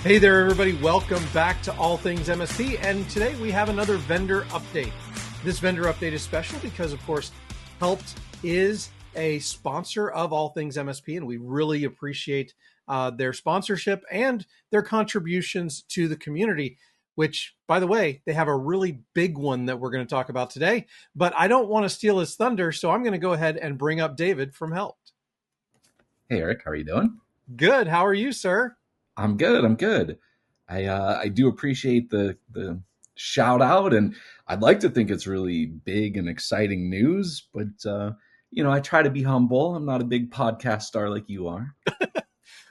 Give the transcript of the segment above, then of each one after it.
Hey there, everybody. Welcome back to All Things MSP. And today we have another vendor update. This vendor update is special because, of course, Helpt is a sponsor of All Things MSP, and we really appreciate their sponsorship and their contributions to the community, which, by the way, they have a really big one that we're going to talk about today. But I don't want to steal his thunder, so I'm going to go ahead and bring up David from Helpt. Hey, Eric, how are you doing? Good. How are you, sir? I'm good. I do appreciate the shout out, and I'd like to think it's really big and exciting news, but I try to be humble. I'm not a big podcast star like you are.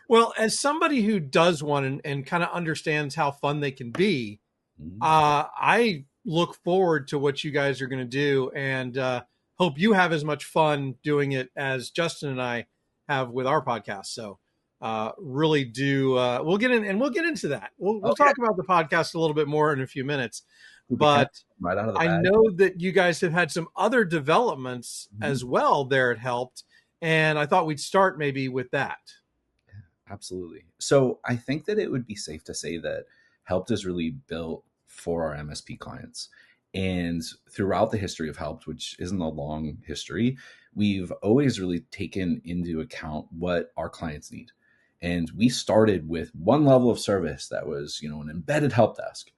Well, as somebody who does one and kind of understands how fun they can be, I look forward to what you guys are going to do, and hope you have as much fun doing it as Justin and I have with our podcast. So really do. We'll get into that. We'll talk about the podcast a little bit more in a few minutes. But right out of the I bag. know that you guys have had some other developments as well there at Helpt, and I thought we'd start maybe with that. Absolutely. So I think that it would be safe to say that Helpt is really built for our MSP clients. And throughout the history of Helpt, which isn't a long history, we've always really taken into account what our clients need. And we started with one level of service that was, an embedded help desk.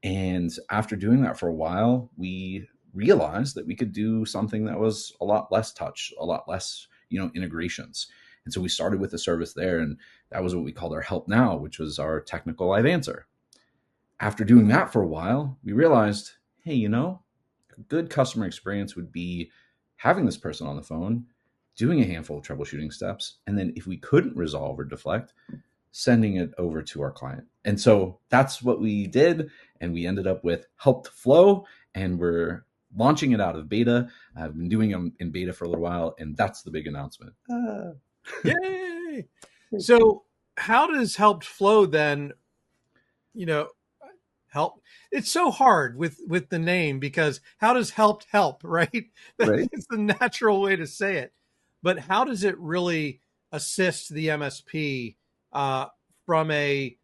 And after doing that for a while, we realized that we could do something that was a lot less touch, a lot less, integrations. And so we started with a service there, and that was what we called our Help Now, which was our technical live answer. After doing that for a while, we realized, hey, a good customer experience would be having this person on the phone, doing a handful of troubleshooting steps, and then if we couldn't resolve or deflect, sending it over to our client. And so that's what we did, and we ended up with HelpFlow, and we're launching it out of beta. I've been doing them in beta for a little while, and that's the big announcement. Yay! So how does HelpFlow then, help? It's so hard with the name, because how does Helpt help, right? Right. It's the natural way to say it. But how does it really assist the MSP from a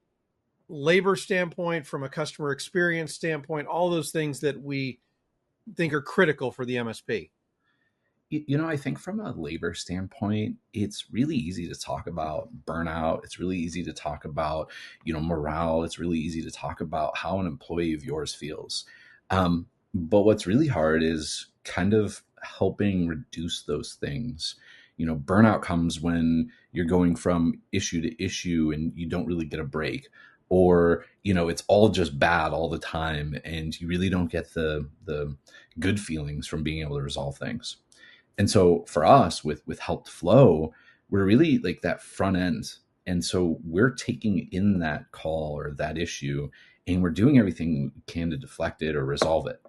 labor standpoint, from a customer experience standpoint, all those things that we think are critical for the MSP? I think from a labor standpoint, it's really easy to talk about burnout. It's really easy to talk about, morale. It's really easy to talk about how an employee of yours feels. But what's really hard is kind of helping reduce those things. Burnout comes when you're going from issue to issue and you don't really get a break, or, it's all just bad all the time and you really don't get the good feelings from being able to resolve things. And so for us with HelpFlow, we're really like that front end. And so we're taking in that call or that issue, and we're doing everything we can to deflect it or resolve it.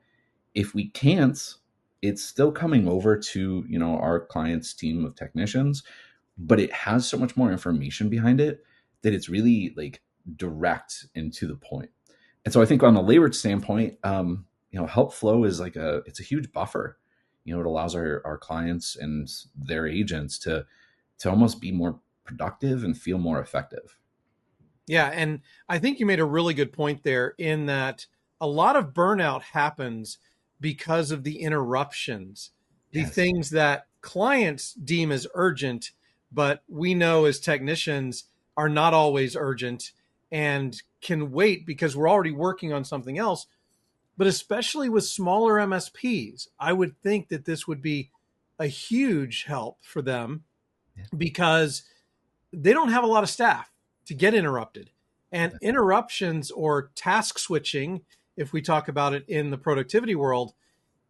If we can't, it's still coming over to, our client's team of technicians, but it has so much more information behind it that it's really like direct and to the point. And so I think on the labor standpoint, HelpFlow is it's a huge buffer. It allows our clients and their agents to almost be more productive and feel more effective. Yeah. And I think you made a really good point there, in that a lot of burnout happens because of the interruptions, the things that clients deem as urgent, but we know as technicians are not always urgent and can wait because we're already working on something else. But especially with smaller MSPs, I would think that this would be a huge help for them, because they don't have a lot of staff to get interrupted. And interruptions or task switching, if we talk about it in the productivity world,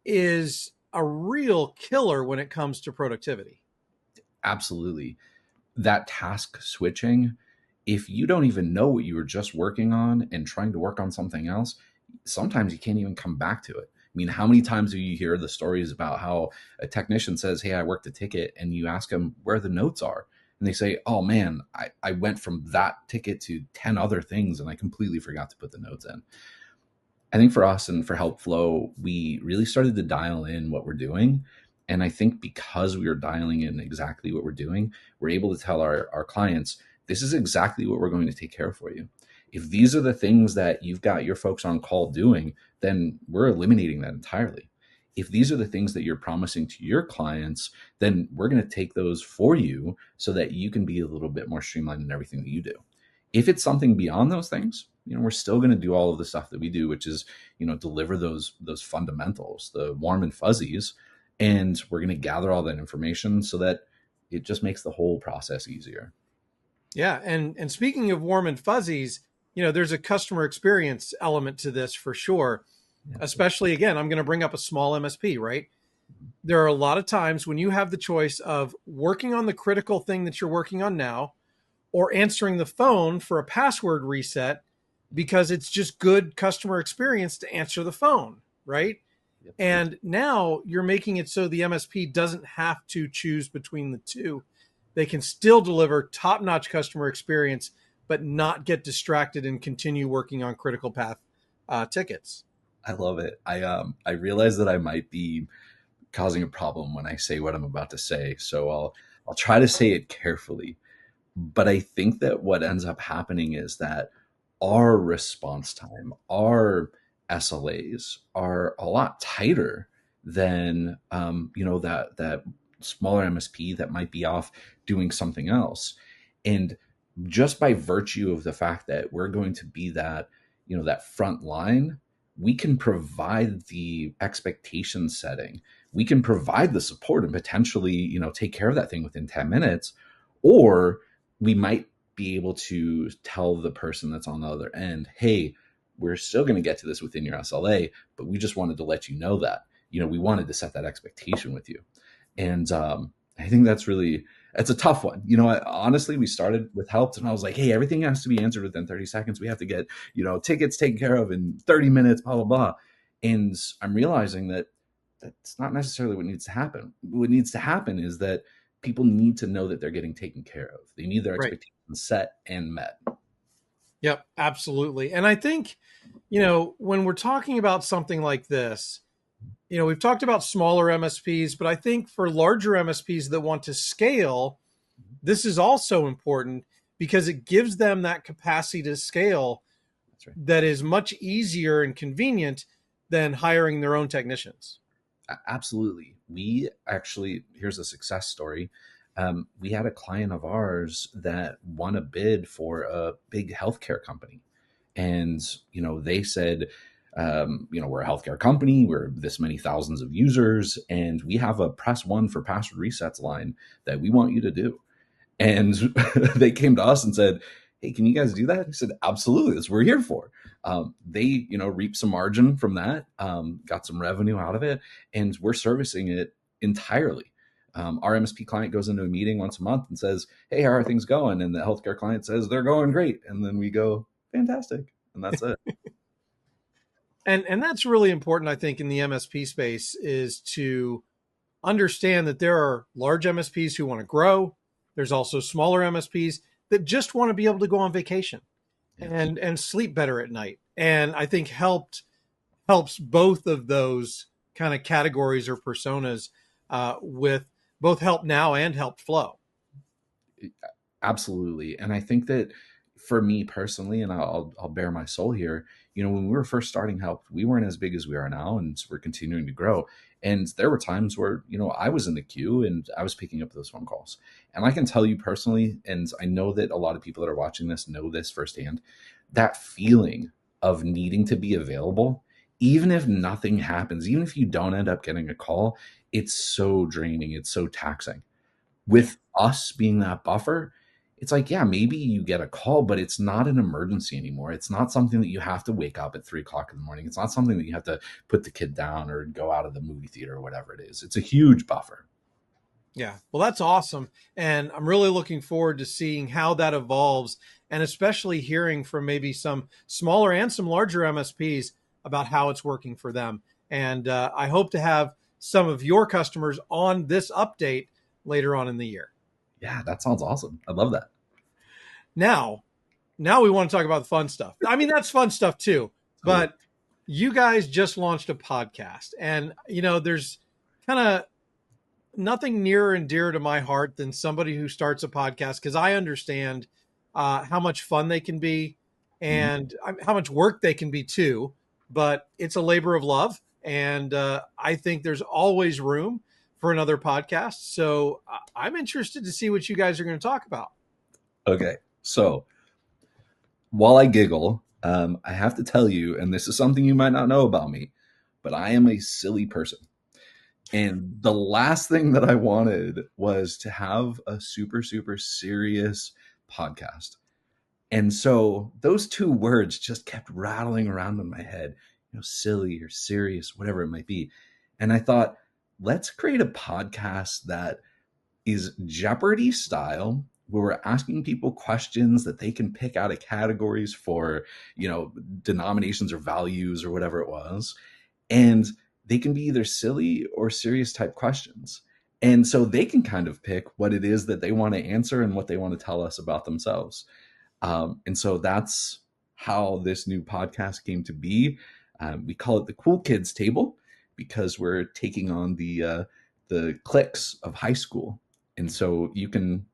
is a real killer when it comes to productivity. Absolutely. That task switching, if you don't even know what you were just working on and trying to work on something else, sometimes you can't even come back to it. I mean, how many times do you hear the stories about how a technician says, hey, I worked a ticket, and you ask them where the notes are, and they say, oh man, I went from that ticket to 10 other things and I completely forgot to put the notes in. I think for us and for HelpFlow, we really started to dial in what we're doing. And I think because we are dialing in exactly what we're doing, we're able to tell our clients, this is exactly what we're going to take care of for you. If these are the things that you've got your folks on call doing, then we're eliminating that entirely. If these are the things that you're promising to your clients, then we're going to take those for you so that you can be a little bit more streamlined in everything that you do. If it's something beyond those things, we're still going to do all of the stuff that we do, which is, deliver those fundamentals, the warm and fuzzies, and we're going to gather all that information so that it just makes the whole process easier. Yeah, and speaking of warm and fuzzies, there's a customer experience element to this for sure. Yeah. Especially, again, I'm going to bring up a small MSP, right? There are a lot of times when you have the choice of working on the critical thing that you're working on now, or answering the phone for a password reset, because it's just good customer experience to answer the phone, right? Yep. And now you're making it so the MSP doesn't have to choose between the two. They can still deliver top-notch customer experience, but not get distracted and continue working on critical path tickets. I love it. I realize that I might be causing a problem when I say what I'm about to say, so I'll try to say it carefully. But I think that what ends up happening is that our response time, our SLAs are a lot tighter than that smaller MSP that might be off doing something else. And just by virtue of the fact that we're going to be that front line, we can provide the expectation setting. We can provide the support and potentially, take care of that thing within 10 minutes, or we might be able to tell the person that's on the other end, hey, we're still going to get to this within your SLA, but we just wanted to let you know that, we wanted to set that expectation with you. And I think it's a tough one. Honestly, we started with Helpt and I was like, hey, everything has to be answered within 30 seconds. We have to get, tickets taken care of in 30 minutes, blah, blah, blah. And I'm realizing that that's not necessarily what needs to happen. What needs to happen is that people need to know that they're getting taken care of. They need their expectations set and met. Yep, absolutely. And I think, when we're talking about something like this, we've talked about smaller MSPs, but I think for larger MSPs that want to scale, this is also important because it gives them that capacity to scale. That's right. That is much easier and convenient than hiring their own technicians. Absolutely. Here's a success story. We had a client of ours that won a bid for a big healthcare company. And, they said, we're a healthcare company, we're this many thousands of users, and we have a press 1 for password resets line that we want you to do. And they came to us and said, hey, can you guys do that? We said, absolutely, that's what we're here for. They, reaped some margin from that, got some revenue out of it, and we're servicing it entirely. Our MSP client goes into a meeting once a month and says, hey, how are things going? And the healthcare client says, they're going great. And then we go, fantastic. And that's it. And that's really important, I think, in the MSP space, is to understand that there are large MSPs who want to grow. There's also smaller MSPs that just want to be able to go on vacation and sleep better at night. And I think helps both of those kind of categories or personas with both Helpt Now and HelpFlow. Absolutely. And I think that for me personally, and I'll bare my soul here, when we were first starting Helpt, we weren't as big as we are now, and we're continuing to grow. And there were times where, I was in the queue and I was picking up those phone calls. And I can tell you personally, and I know that a lot of people that are watching this know this firsthand, that feeling of needing to be available, even if nothing happens, even if you don't end up getting a call, it's so draining. It's so taxing. With us being that buffer, it's like, yeah, maybe you get a call, but it's not an emergency anymore. It's not something that you have to wake up at 3:00 in the morning. It's not something that you have to put the kid down or go out of the movie theater or whatever it is. It's a huge buffer. Yeah, well, that's awesome. And I'm really looking forward to seeing how that evolves, and especially hearing from maybe some smaller and some larger MSPs about how it's working for them. And I hope to have some of your customers on this update later on in the year. Yeah, that sounds awesome. I love that. Now we want to talk about the fun stuff. I mean, that's fun stuff too, but you guys just launched a podcast, and there's kind of nothing nearer and dearer to my heart than somebody who starts a podcast, because I understand how much fun they can be. Mhm. and how much work they can be too. But it's a labor of love, and I think there's always room for another podcast. So I'm interested to see what you guys are going to talk about. Okay, so while I giggle, I have to tell you, and this is something you might not know about me, but I am a silly person. And the last thing that I wanted was to have a super, super serious podcast. And so those two words just kept rattling around in my head, silly or serious, whatever it might be. And I thought, let's create a podcast that is Jeopardy style, where we're asking people questions that they can pick out of categories for, denominations or values or whatever it was. And they can be either silly or serious type questions. And so they can kind of pick what it is that they want to answer and what they want to tell us about themselves. And so that's how this new podcast came to be. We call it the Cool Kids Table because we're taking on the cliques of high school. And so you can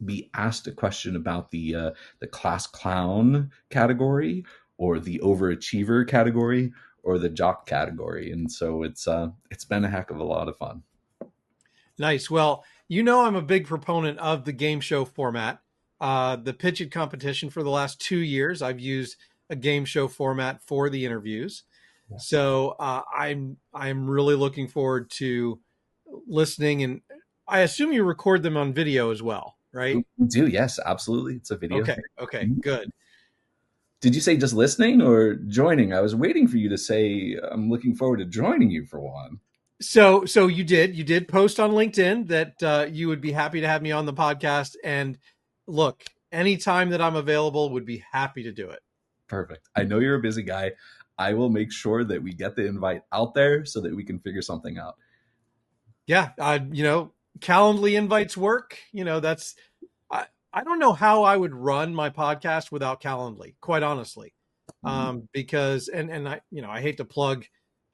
be asked a question about the class clown category or the overachiever category or the jock category. And so it's been a heck of a lot of fun. Nice. Well, I'm a big proponent of the game show format. The Pitch It competition for the last 2 years, I've used a game show format for the interviews. Yeah. So I'm really looking forward to listening, and I assume you record them on video as well, right? We do, yes, absolutely. It's a video. Okay, good. Did you say just listening or joining? I was waiting for you to say I'm looking forward to joining you for one. So you did post on LinkedIn that you would be happy to have me on the podcast, and look, anytime that I'm available, would be happy to do it. Perfect. I know you're a busy guy. I will make sure that we get the invite out there so that we can figure something out. Yeah, Calendly invites work. That's I don't know how I would run my podcast without Calendly, quite honestly, because and I hate to plug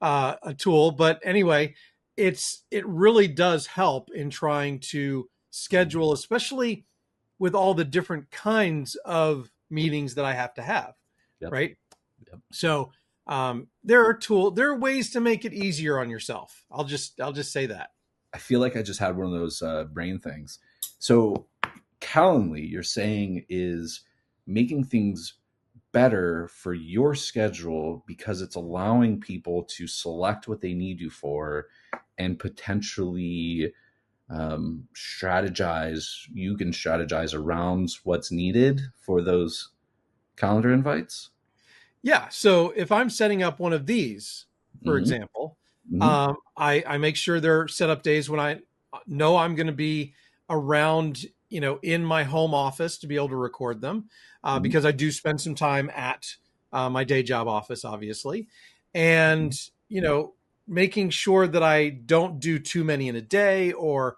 a tool, but anyway, it really does help in trying to schedule, especially with all the different kinds of meetings that I have to have, Yep. right? Yep. So there are ways to make it easier on yourself. I'll just say that. I feel like I just had one of those brain things. So Calendly, you're saying, is making things better for your schedule because it's allowing people to select what they need you for and potentially strategize. You can strategize around what's needed for those calendar invites. Yeah. So if I'm setting up one of these, for example, I make sure they're set up days when I know I'm going to be around, in my home office to be able to record them, because I do spend some time at my day job office, obviously, and making sure that I don't do too many in a day, or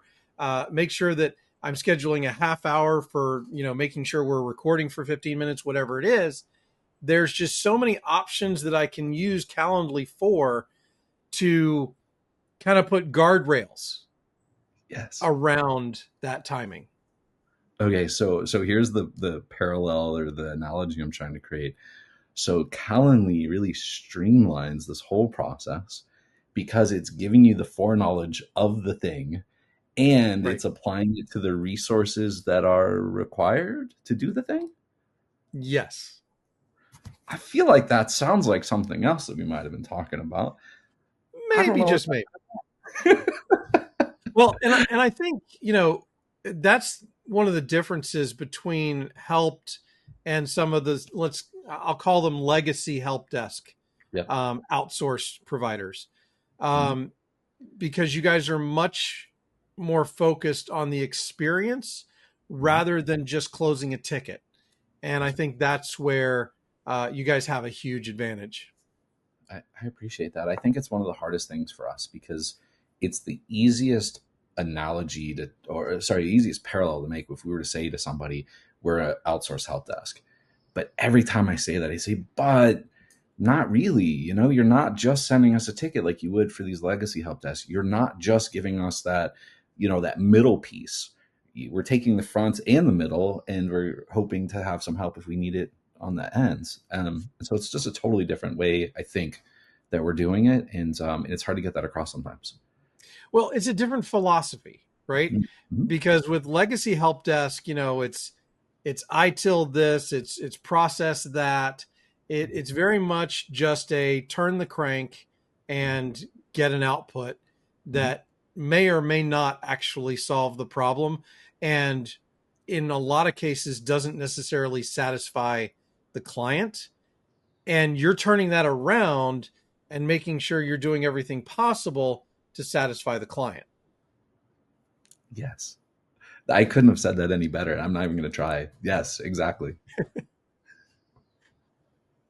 make sure that I'm scheduling a half hour for making sure we're recording for 15 minutes, whatever it is. There's just so many options that I can use Calendly for to kind of put guardrails around that timing. Okay, so here's the parallel or the analogy I'm trying to create. So Calendly really streamlines this whole process because it's giving you the foreknowledge of the thing and Right. it's applying it to the resources that are required to do the thing. Yes. I feel like that sounds like something else that we might have been talking about. Maybe, just maybe. Well, and I think, that's one of the differences between Helpt and some of the, I'll call them legacy help desk, outsourced providers, because you guys are much more focused on the experience rather than just closing a ticket. And I think that's where you guys have a huge advantage. I appreciate that. I think it's one of the hardest things for us because it's the easiest analogy easiest parallel to make if we were to say to somebody, we're an outsourced help desk. But every time I say that, I say, but not really. You're not just sending us a ticket like you would for these legacy help desks. You're not just giving us that, that middle piece. We're taking the front and the middle, and we're hoping to have some help if we need it on the ends. And so it's just a totally different way, I think, that we're doing it. And it's hard to get that across sometimes. Well, it's a different philosophy, right? Mm-hmm. Because with legacy help desk, it's ITIL this, it's process that. It's very much just a turn the crank and get an output that may or may not actually solve the problem, and in a lot of cases doesn't necessarily satisfy the client. And you're turning that around and making sure you're doing everything possible to satisfy the client. Yes. I couldn't have said that any better. I'm not even going to try. Yes, exactly.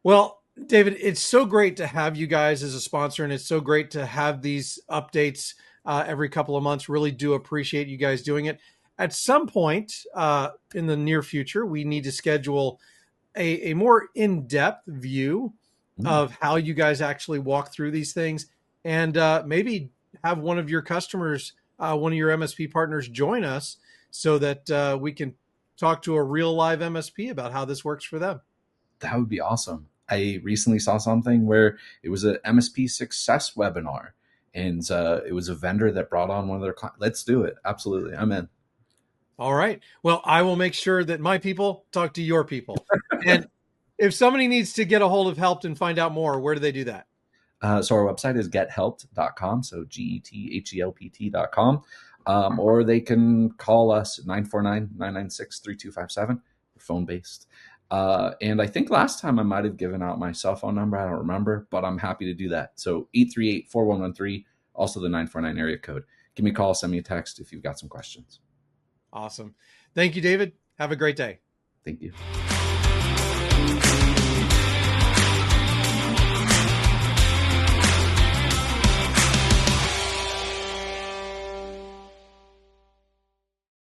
Well, David, it's so great to have you guys as a sponsor, and it's so great to have these updates every couple of months. Really do appreciate you guys doing it. At some point in the near future, we need to schedule a more in-depth view of how you guys actually walk through these things, and maybe have one of your customers, one of your MSP partners, join us so that we can talk to a real live MSP about how this works for them. That would be awesome. I recently saw something where it was an MSP success webinar, and it was a vendor that brought on one of their clients. Let's do it. Absolutely. I'm in. All right. Well, I will make sure that my people talk to your people. And if somebody needs to get a hold of Helpt and find out more, where do they do that? So our website is gethelpt.com. So GETHELPT.com. Or they can call us 949-996-3257. We're phone based. And I think last time I might have given out my cell phone number. I don't remember, but I'm happy to do that. So 838-4113, also the 949 area code. Give me a call, send me a text if you've got some questions. Awesome. Thank you, David. Have a great day. Thank you.